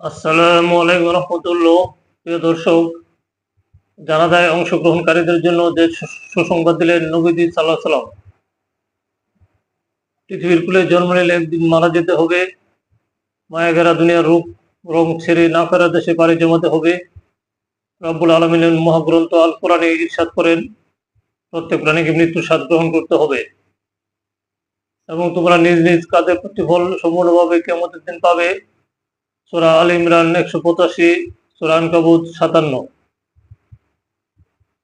আসসালামু আলাইকুম রহমতুল্লাহ। প্রিয় দর্শক, জানাজায় অংশগ্রহণকারীদের জন্য যে সুসংবাদ দিলেন নবীজি সাল্লাল্লাহু আলাইহি ওয়াসাল্লাম। পৃথিবীর কুলে জন্ম নিলে একদিন মারা যেতে হবে। মায়াঘেরা দুনিয়ার রূপ রং ছেড়ে না ফেরা দেশে পাড়ি জমাতে হবে। রব্বুল আলামিনের মহাগ্রন্থ আল কোরআনে ইরশাদ করেন, প্রত্যেক প্রাণীকে মৃত্যুর স্বাদ গ্রহণ করতে হবে এবং তোমরা নিজ নিজ কাজের প্রতিফল সম্পূর্ণভাবে কিয়ামতের দিন পাবে। সূরা আল ইমরান 185, সূরা আনকাবুত 57।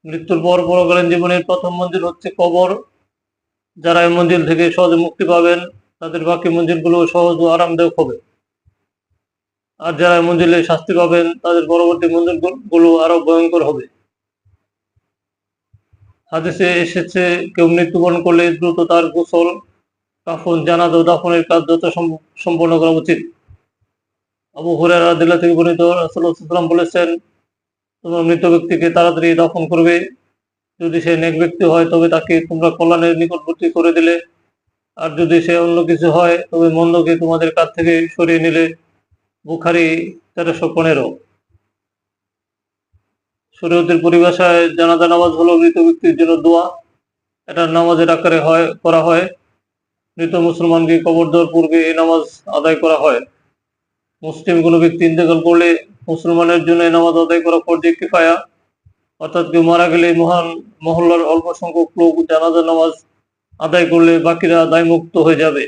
মৃত্যুর পর পরকালীন জীবনের প্রথম মঞ্জিল হচ্ছে কবর। যারা এই মঞ্জিল থেকে সহজে মুক্তি পাবেন তাদের বাকি মঞ্জিলগুলো সহজ ও আরামদায়ক হবে, আর যারা এই মঞ্জিলে শাস্তি পাবেন তাদের পরবর্তী মঞ্জিলগুলো আরো ভয়ঙ্কর হবে। হাদিসে এসেছে, কেউ মৃত্যুবরণ করলে দ্রুত তার গোসল, কাফন, জানাজা ও দাফনের কাজ যত সম্পন্ন করা উচিত। আবু হুরায়রা রাদিয়াল্লাহু থেকে বর্ণিত, রাসূলুল্লাহ সাল্লাল্লাহু আলাইহি ওয়াসাল্লাম বলেছেন, তোমরা মৃত ব্যক্তিকে তাড়াতাড়ি দাফন করবে। যদি সে নেক ব্যক্তি হয় তবে তাকে তোমরা কল্যাণের নিকটবর্তী করে দিলে, আর যদি সে অন্য কিছু হয় তবে মন্দকে তোমাদের কাছ থেকে সরিয়ে নিলে। বুখারী 1315। শরীয়তের পরিভাষায় জানাজা নামাজ হলো মৃত ব্যক্তির জন্য দোয়া। এটা নামাজের আকারে করা হয়। মৃত মুসলমানকে কবর দেওয়ার পূর্বে এই নামাজ আদায় করা হয়। মুসলিম কোনো ব্যক্তি ইন্তেকাল করলে মুসলমানের জন্য এই নামাজ আদায় করা ফরজে কিফায়া, অর্থাৎ কেউ মারা গেলে মহল্লার অল্প সংখ্যক লোক জানাজা নামাজ আদায় করলে বাকিরা দায়মুক্ত হয়ে যাবে।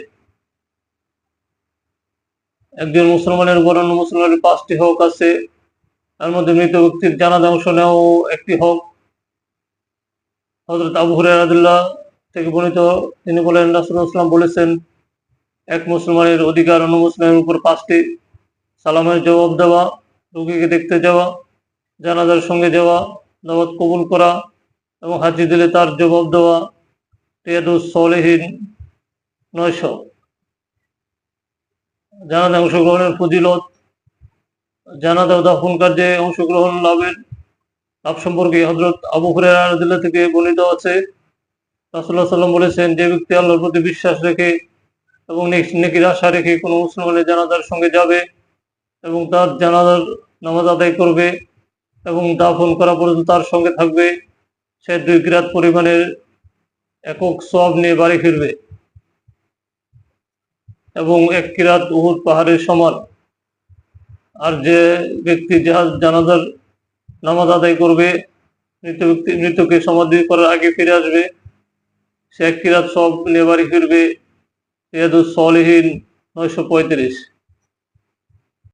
একজন মুসলমানের উপর অন্য মুসলমানের 5টি হক আছে, তার মধ্যে মৃত ব্যক্তির জানাজা অংশ নেওয়াও একটি হক। হযরত আবু হুরায়রা রাদিয়াল্লাহু থেকে বর্ণিত, তিনি বলেন, রাসূলুল্লাহ সাল্লাল্লাহু আলাইহি ওয়াসাল্লাম বলেছেন, এক মুসলমানের অধিকার অন্য মুসলমানের উপর 5টি: সালামের জবাব দেওয়া, রোগীকে দেখতে যাওয়া, জানাজার সঙ্গে যাওয়া, দাওয়াত কবুল করা এবং হাজি দিলে তার জবাব দেওয়া। রিয়াদুস সালিহিন 900। জানাজায় অংশগ্রহণের ফজিলত। জানাজা ও দাফন কার্যে অংশগ্রহণ লাভ সম্পর্কে হযরত আবু হুরায়রা রাদিয়াল্লাহু থেকে বর্ণিত আছে, রাসূলুল্লাহ সাল্লাল্লাহু আলাইহি ওয়াসাল্লাম বলেছেন, যে ব্যক্তি আল্লাহর প্রতি বিশ্বাস রেখে এবং নেকির আশা রেখে কোনো মুসলমানের জানাজার সঙ্গে যাবে এবং তার জানাজার নামাজ আদায় করবে এবং দাফন করা পর্যন্ত তার সঙ্গে থাকবে, সে 2 কিরাত পরিমাণের একক সওয়াব নিয়ে বাড়ি ফিরবে এবং 1 কিরাত উহুদ পাহাড়ের সমান। আর যে ব্যক্তি জানাজার নামাজ আদায় করবে, মৃতকে সমাধি করার আগে ফিরে আসবে, সে 1 কিরাত সওয়াব নিয়ে বাড়ি ফিরবে। রিয়াদুস সালিহিন 935।